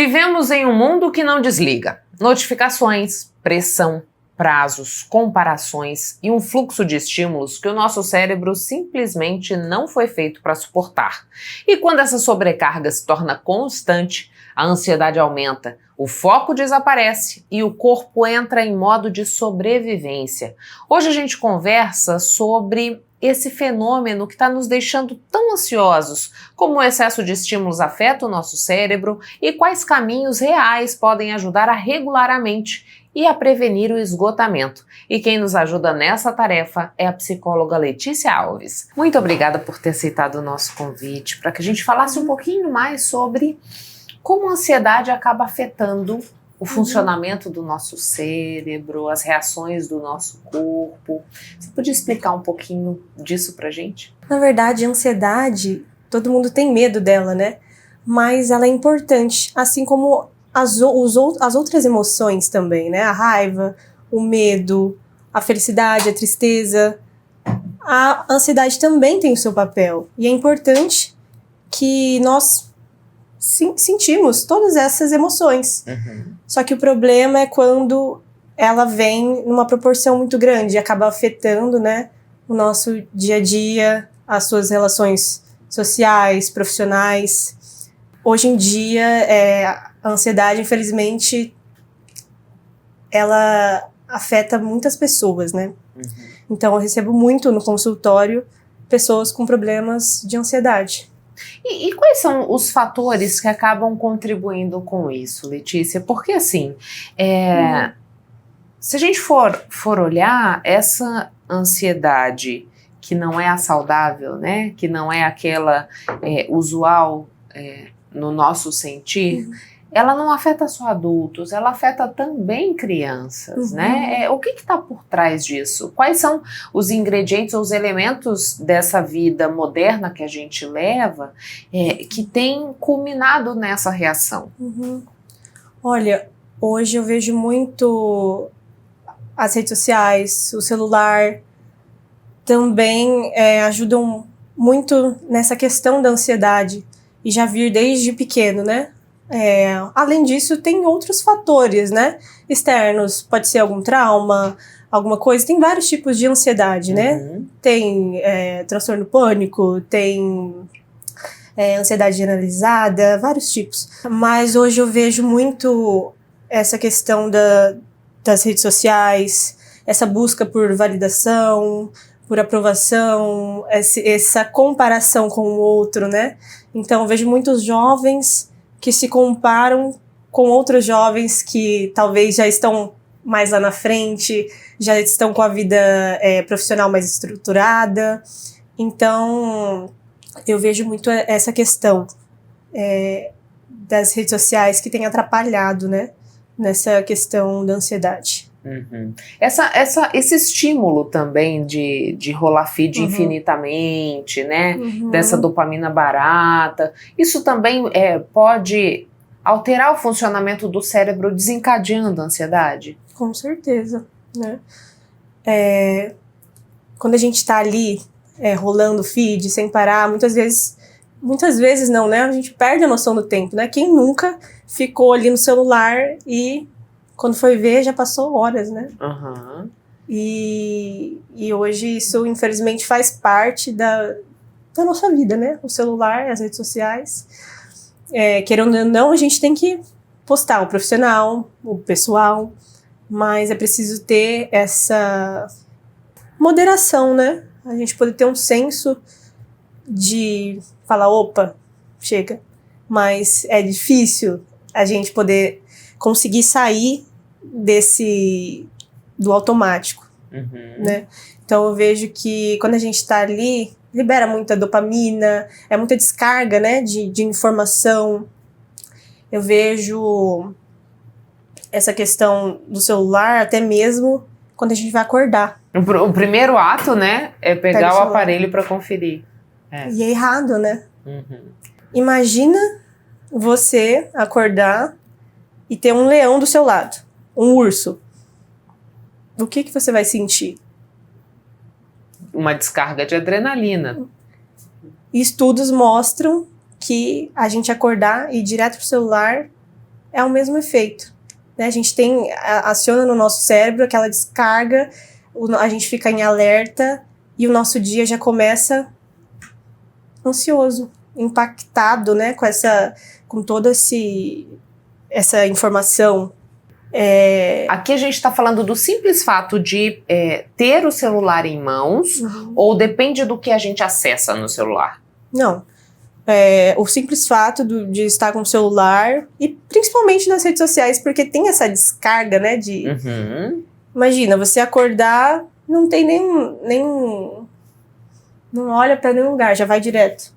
Vivemos em um mundo que não desliga. Notificações, pressão, prazos, comparações e um fluxo de estímulos que o nosso cérebro simplesmente não foi feito para suportar. E quando essa sobrecarga se torna constante, a ansiedade aumenta, o foco desaparece e o corpo entra em modo de sobrevivência. Hoje a gente conversa sobre esse fenômeno que está nos deixando tão ansiosos, como o excesso de estímulos afeta o nosso cérebro e quais caminhos reais podem ajudar a regular a mente e a prevenir o esgotamento. E quem nos ajuda nessa tarefa é a psicóloga Letícia Alves. Muito obrigada por ter aceitado o nosso convite, para que a gente falasse um pouquinho mais sobre como a ansiedade acaba afetando o funcionamento do nosso cérebro, as reações do nosso corpo. Você podia explicar um pouquinho disso pra gente? Na verdade, a ansiedade, todo mundo tem medo dela, né? Mas ela é importante, assim como as outras emoções também, né? A raiva, o medo, a felicidade, a tristeza. A ansiedade também tem o seu papel. E é importante que nós sentimos todas essas emoções. Só que o problema é quando ela vem numa proporção muito grande e acaba afetando, né, o nosso dia a dia, as suas relações sociais, profissionais. Hoje em dia, a ansiedade, infelizmente, ela afeta muitas pessoas, né? Então, eu recebo muito no consultório pessoas com problemas de ansiedade. E quais são os fatores que acabam contribuindo com isso, Letícia? Porque assim, se a gente for olhar essa ansiedade que não é a saudável, né? Que não é aquela usual no nosso sentir, ela não afeta só adultos, ela afeta também crianças, né? O que está por trás disso? Quais são os ingredientes ou os elementos dessa vida moderna que a gente leva que tem culminado nessa reação? Olha, hoje eu vejo muito as redes sociais, o celular, também ajudam muito nessa questão da ansiedade e já vir desde pequeno, né? Além disso, tem outros fatores, né, externos, pode ser algum trauma, alguma coisa, tem vários tipos de ansiedade, né, tem transtorno pânico, tem ansiedade generalizada, vários tipos, mas hoje eu vejo muito essa questão das redes sociais, essa busca por validação, por aprovação, essa comparação com o outro, né, então eu vejo muitos jovens que se comparam com outros jovens que talvez já estão mais lá na frente, já estão com a vida profissional mais estruturada. Então, eu vejo muito essa questão das redes sociais que tem atrapalhado, né, nessa questão da ansiedade. Esse estímulo também de rolar feed infinitamente, né? Dessa dopamina barata, isso também pode alterar o funcionamento do cérebro, desencadeando a ansiedade? Com certeza, né? Quando a gente está ali rolando feed sem parar, muitas vezes não, né? A gente perde a noção do tempo, né? Quem nunca ficou ali no celular e quando foi ver, já passou horas, né? E hoje isso, infelizmente, faz parte da nossa vida, né? O celular, as redes sociais. Querendo ou não, a gente tem que postar o profissional, o pessoal, mas é preciso ter essa moderação, né? A gente poder ter um senso de falar, opa, chega. Mas é difícil a gente poder conseguir sair do automático, né? Então eu vejo que quando a gente está ali, libera muita dopamina, é muita descarga, né, de informação. Eu vejo essa questão do celular até mesmo quando a gente vai acordar. O primeiro ato, né, é pegar o aparelho para conferir. E é errado, né? Imagina você acordar e ter um leão do seu lado, um urso. O que você vai sentir? Uma descarga de adrenalina. Estudos mostram que a gente acordar e ir direto pro celular é o mesmo efeito, né? A gente aciona no nosso cérebro aquela descarga, a gente fica em alerta e o nosso dia já começa ansioso, impactado, né, com toda essa informação. Aqui a gente está falando do simples fato de ter o celular em mãos, ou depende do que a gente acessa no celular? Não. O simples fato de estar com o celular, e principalmente nas redes sociais, porque tem essa descarga, né, Imagina, você acordar, não tem nenhum não olha para nenhum lugar, já vai direto,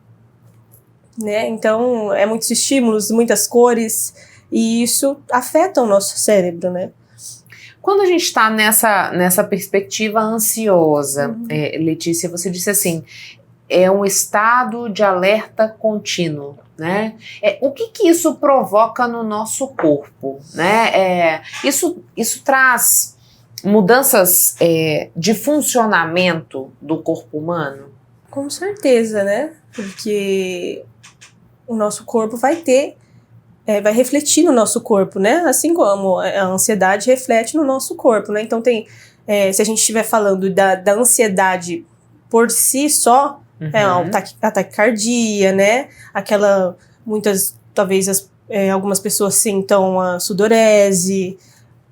né? Então, muitos estímulos, muitas cores, e isso afeta o nosso cérebro, né? Quando a gente está nessa perspectiva ansiosa, Letícia, você disse assim, é um estado de alerta contínuo, né? O que isso provoca no nosso corpo, né? Isso traz mudanças de funcionamento do corpo humano? Com certeza, né? Porque o nosso corpo vai refletir no nosso corpo, né? Assim como a ansiedade reflete no nosso corpo, né? Então se a gente estiver falando da ansiedade por si só, a taquicardia, né? Talvez algumas pessoas sintam a sudorese,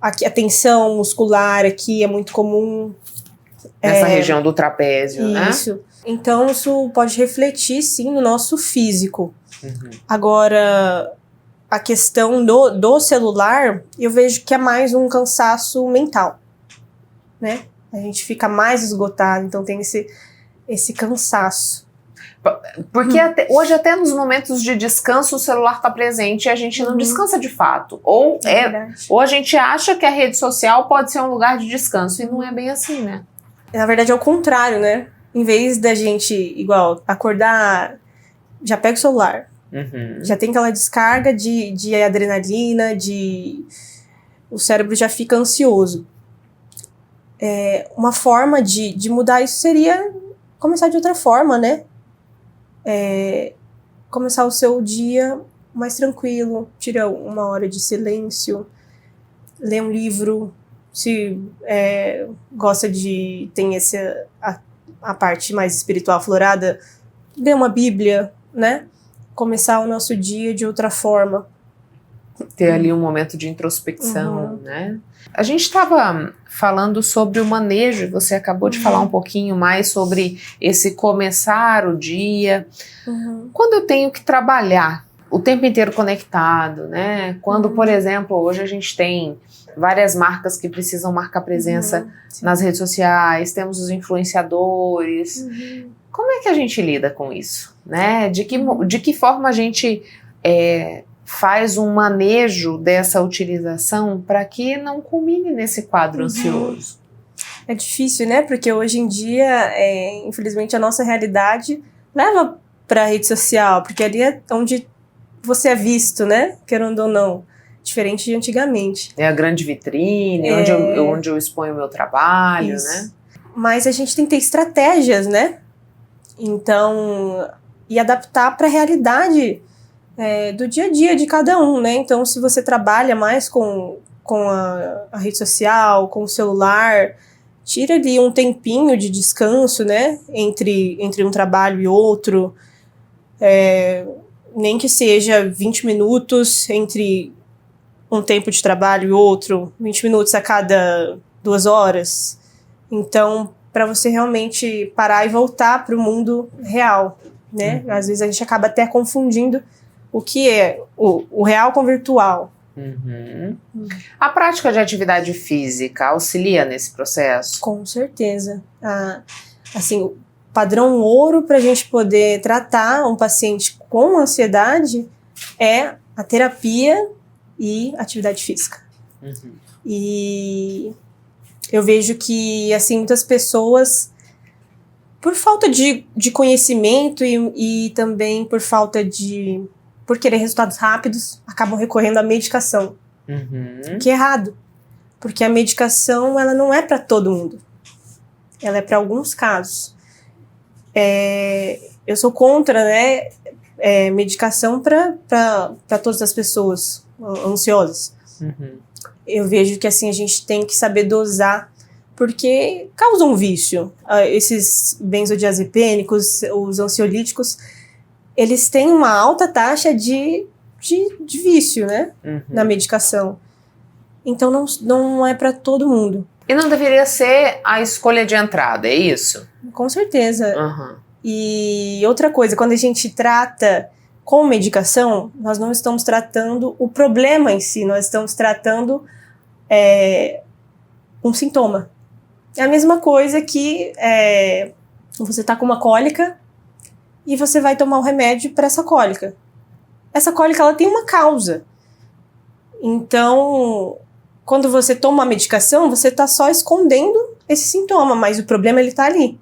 a tensão muscular aqui é muito comum. Nessa região do trapézio, né? Isso. Então, isso pode refletir, sim, no nosso físico. Agora, a questão do celular, eu vejo que é mais um cansaço mental, né? A gente fica mais esgotado, então tem esse cansaço. Porque hoje, até nos momentos de descanso, o celular está presente e a gente não descansa de fato. Ou a gente acha que a rede social pode ser um lugar de descanso, e não é bem assim, né? Na verdade, é o contrário, né? Em vez da gente, igual, acordar, já pega o celular. Já tem aquela descarga de adrenalina, o cérebro já fica ansioso. Uma forma de mudar isso seria começar de outra forma, né? Começar o seu dia mais tranquilo, tira 1 hora de silêncio, lê um livro, se gosta tem a parte mais espiritual aflorada, lê uma Bíblia, né? Começar o nosso dia de outra forma. Ter ali um momento de introspecção, né? A gente estava falando sobre o manejo, você acabou de falar um pouquinho mais sobre esse começar o dia. Quando eu tenho que trabalhar o tempo inteiro conectado, né? Quando, por exemplo, hoje a gente tem várias marcas que precisam marcar presença nas redes sociais, temos os influenciadores. Como é que a gente lida com isso, né? De que forma a gente faz um manejo dessa utilização para que não culmine nesse quadro ansioso? É difícil, né? Porque hoje em dia, infelizmente, a nossa realidade leva para a rede social, porque ali é onde você é visto, né? Querendo ou não. Diferente de antigamente. É a grande vitrine, onde eu exponho o meu trabalho, isso, né? Mas a gente tem que ter estratégias, né? Então, e adaptar para a realidade do dia a dia de cada um, né? Então, se você trabalha mais com a rede social, com o celular, tira ali um tempinho de descanso, né? Entre um trabalho e outro. Nem que seja 20 minutos entre um tempo de trabalho e outro, 20 minutos a cada 2 horas. Então, para você realmente parar e voltar para o mundo real, né? Às vezes a gente acaba até confundindo o que é o real com o virtual. A prática de atividade física auxilia nesse processo? Com certeza. Assim, o padrão ouro para a gente poder tratar um paciente com ansiedade é a terapia e atividade física. E eu vejo que, assim, muitas pessoas, por falta de conhecimento e também por querer resultados rápidos, acabam recorrendo à medicação. Que é errado. Porque a medicação, ela não é para todo mundo. Ela é para alguns casos. Eu sou contra, né, medicação para todas as pessoas. ansiosas. Eu vejo que assim a gente tem que saber dosar, porque causa um vício. Esses benzodiazepínicos, os ansiolíticos, eles têm uma alta taxa de vício, né? Na medicação. Então não é para todo mundo. E não deveria ser a escolha de entrada, é isso? Com certeza. E outra coisa, quando a gente trata com medicação, nós não estamos tratando o problema em si, nós estamos tratando um sintoma. É a mesma coisa que você está com uma cólica e você vai tomar um remédio para essa cólica. Essa cólica, ela tem uma causa. Então, quando você toma a medicação, você está só escondendo esse sintoma, mas o problema ele está ali.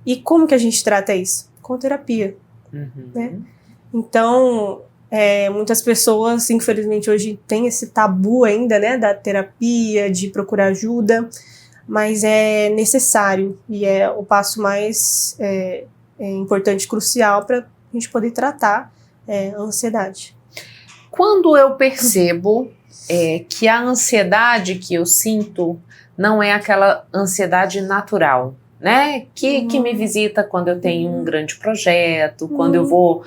E como que a gente trata isso? Com terapia. Né? Então, muitas pessoas, infelizmente, hoje tem esse tabu ainda, né, da terapia, de procurar ajuda, mas é necessário e é o passo mais importante, crucial para a gente poder tratar a ansiedade. Quando eu percebo que a ansiedade que eu sinto não é aquela ansiedade natural, né? Que me visita quando eu tenho um grande projeto, quando eu vou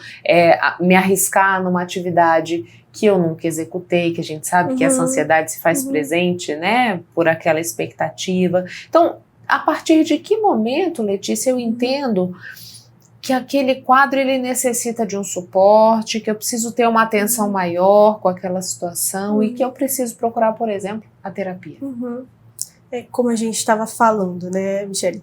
me arriscar numa atividade que eu nunca executei, que a gente sabe que essa ansiedade se faz presente, né? Por aquela expectativa. Então, a partir de que momento, Letícia, eu entendo que aquele quadro ele necessita de um suporte, que eu preciso ter uma atenção maior com aquela situação e que eu preciso procurar, por exemplo, a terapia? Como a gente estava falando, né, Michele?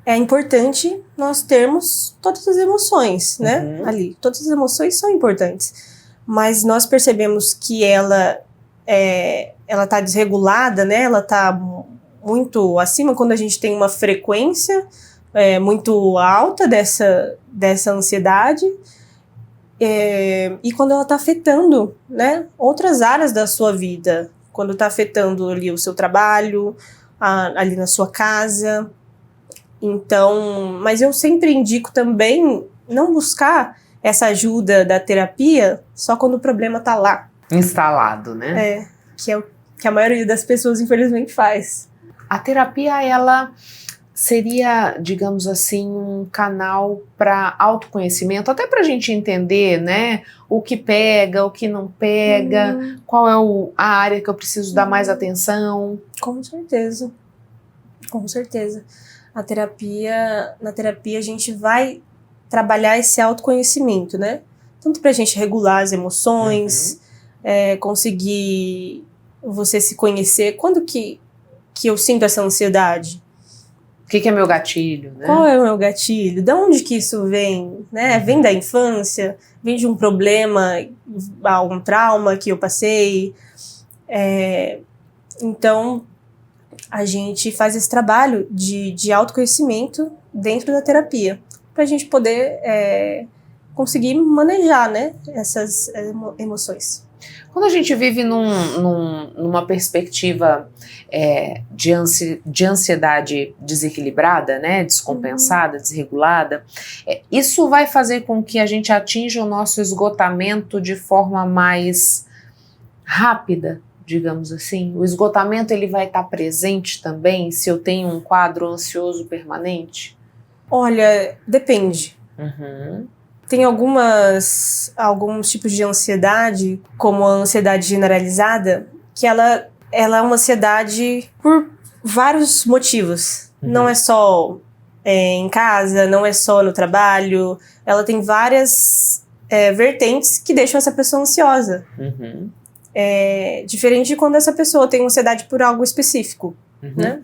É importante nós termos todas as emoções, né, ali. Todas as emoções são importantes, mas nós percebemos que ela tá desregulada, né, ela tá muito acima quando a gente tem uma frequência muito alta dessa ansiedade, e quando ela está afetando, né, outras áreas da sua vida, quando está afetando ali o seu trabalho, ali na sua casa. Então, mas eu sempre indico também não buscar essa ajuda da terapia só quando o problema está lá. Instalado, né? Que é o que a maioria das pessoas, infelizmente, faz. A terapia, ela seria, digamos assim, um canal para autoconhecimento, até para a gente entender, né, o que pega, o que não pega, qual é a área que eu preciso dar mais atenção. Com certeza. Com certeza. Na terapia a gente vai trabalhar esse autoconhecimento, né? Tanto para a gente regular as emoções, conseguir você se conhecer. Quando que eu sinto essa ansiedade? O que é meu gatilho, né? Qual é o meu gatilho? De onde que isso vem? Né? Vem da infância? Vem de um problema, algum trauma que eu passei? Então, a gente faz esse trabalho de autoconhecimento dentro da terapia, para a gente poder conseguir manejar, né, essas emoções. Quando a gente vive numa perspectiva de ansiedade desequilibrada, né, descompensada, desregulada, isso vai fazer com que a gente atinja o nosso esgotamento de forma mais rápida, digamos assim? O esgotamento ele vai estar presente também se eu tenho um quadro ansioso permanente? Olha, depende. Tem alguns tipos de ansiedade, como a ansiedade generalizada, que ela é uma ansiedade por vários motivos. Não é só em casa, não é só no trabalho. Ela tem várias vertentes que deixam essa pessoa ansiosa. Diferente de quando essa pessoa tem ansiedade por algo específico, né?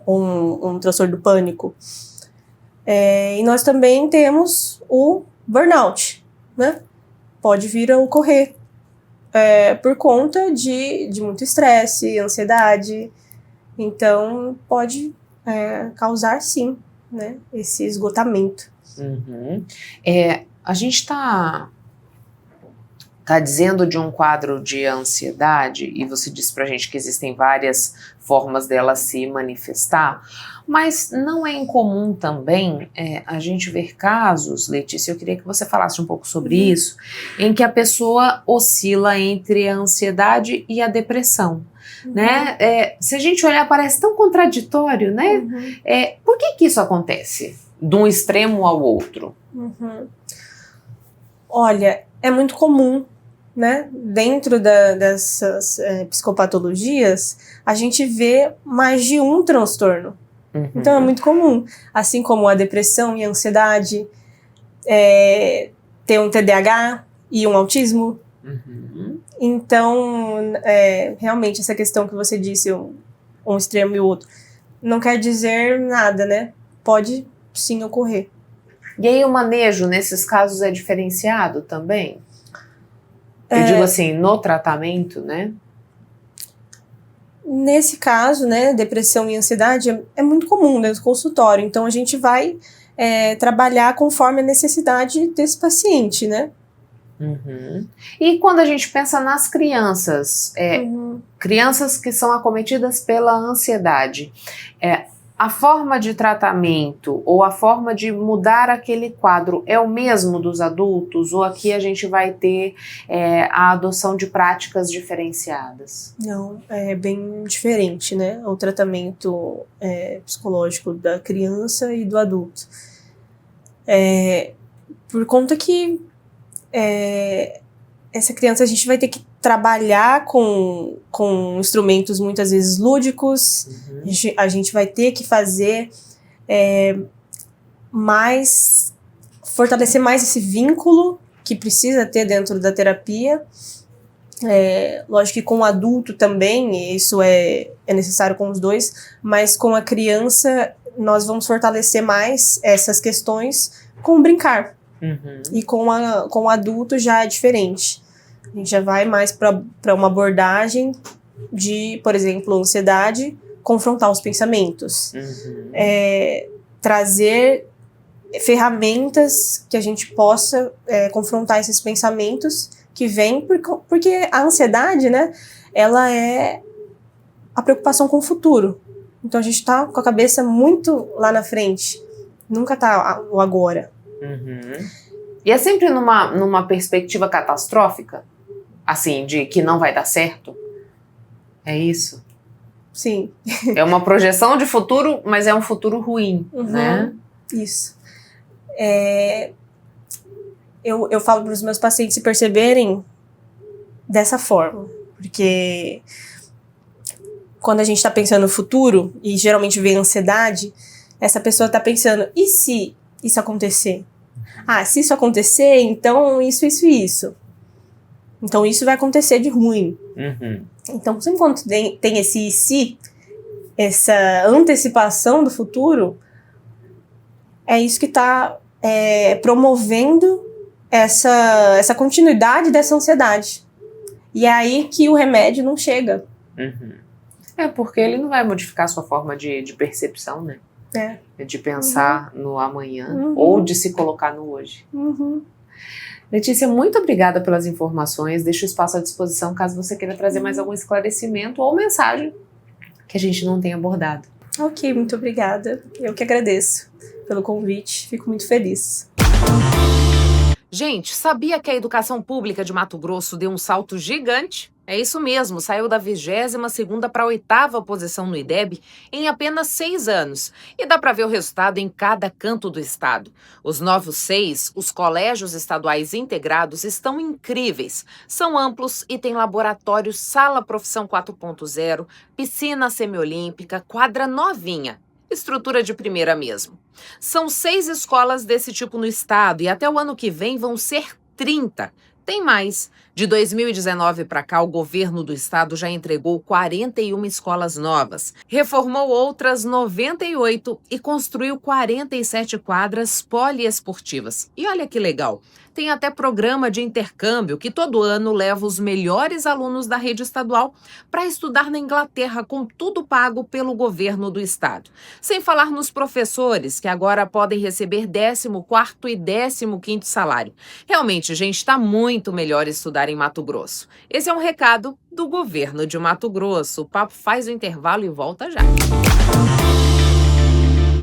Um transtorno do pânico. E nós também temos o burnout, né? Pode vir a ocorrer por conta de muito estresse, ansiedade. Então, pode causar, sim, né, esse esgotamento. A gente está está dizendo de um quadro de ansiedade, e você disse pra gente que existem várias formas dela se manifestar, mas não é incomum também a gente ver casos, Letícia, eu queria que você falasse um pouco sobre isso, em que a pessoa oscila entre a ansiedade e a depressão. Né? Se a gente olhar, parece tão contraditório, né? Por que isso acontece? De um extremo ao outro? Olha, é muito comum, né? Dentro dessas psicopatologias, a gente vê mais de um transtorno. Então é muito comum. Assim como a depressão e a ansiedade, ter um TDAH e um autismo. Então, realmente, essa questão que você disse, um extremo e o outro, não quer dizer nada, né? Pode sim ocorrer. E aí o manejo nesses casos é diferenciado também? Eu digo assim, no tratamento, né? Nesse caso, né, depressão e ansiedade é muito comum dentro do consultório. Então, a gente vai trabalhar conforme a necessidade desse paciente, né? E quando a gente pensa nas crianças, crianças que são acometidas pela ansiedade, a forma de tratamento ou a forma de mudar aquele quadro é o mesmo dos adultos? Ou aqui a gente vai ter a adoção de práticas diferenciadas? Não, é bem diferente, né? O tratamento psicológico da criança e do adulto. Por conta que essa criança a gente vai ter que trabalhar com instrumentos muitas vezes lúdicos, a gente vai ter que fazer fortalecer mais esse vínculo que precisa ter dentro da terapia. Lógico que com o adulto também, isso é necessário com os dois, mas com a criança nós vamos fortalecer mais essas questões com o brincar. E com o adulto já é diferente. A gente já vai mais para uma abordagem de, por exemplo, ansiedade, confrontar os pensamentos. Trazer ferramentas que a gente possa confrontar esses pensamentos que vêm, porque a ansiedade, né, ela é a preocupação com o futuro. Então a gente está com a cabeça muito lá na frente, nunca está o agora. E é sempre numa perspectiva catastrófica? Assim, de que não vai dar certo? É isso? Sim. É uma projeção de futuro, mas é um futuro ruim, né? Isso. Eu falo para os meus pacientes se perceberem dessa forma, porque quando a gente está pensando no futuro, e geralmente vem ansiedade, essa pessoa está pensando, e se isso acontecer? Se isso acontecer, então isso. Então isso vai acontecer de ruim. Então, sempre quando tem esse e se, essa antecipação do futuro, é isso que está promovendo essa continuidade dessa ansiedade. E é aí que o remédio não chega. Porque ele não vai modificar a sua forma de percepção, né? De pensar no amanhã ou de se colocar no hoje. Letícia, muito obrigada pelas informações. Deixo o espaço à disposição caso você queira trazer mais algum esclarecimento ou mensagem que a gente não tenha abordado. Ok, muito obrigada. Eu que agradeço pelo convite. Fico muito feliz. Gente, sabia que a educação pública de Mato Grosso deu um salto gigante? É isso mesmo, saiu da 22ª para a 8ª posição no IDEB em apenas 6 anos. E dá para ver o resultado em cada canto do estado. Os novos 6, os colégios estaduais integrados, estão incríveis. São amplos e têm laboratório, sala profissão 4.0, piscina semiolímpica, quadra novinha. Estrutura de primeira mesmo. São 6 escolas desse tipo no estado e até o ano que vem vão ser 30. Tem mais. De 2019 para cá, o governo do estado já entregou 41 escolas novas, reformou outras 98 e construiu 47 quadras poliesportivas. E olha que legal, tem até programa de intercâmbio que todo ano leva os melhores alunos da rede estadual para estudar na Inglaterra, com tudo pago pelo governo do estado. Sem falar nos professores, que agora podem receber 14º e 15º salário. Realmente, gente, está muito muito melhor estudar em Mato Grosso. Esse é um recado do governo de Mato Grosso. O Papo faz o intervalo e volta já.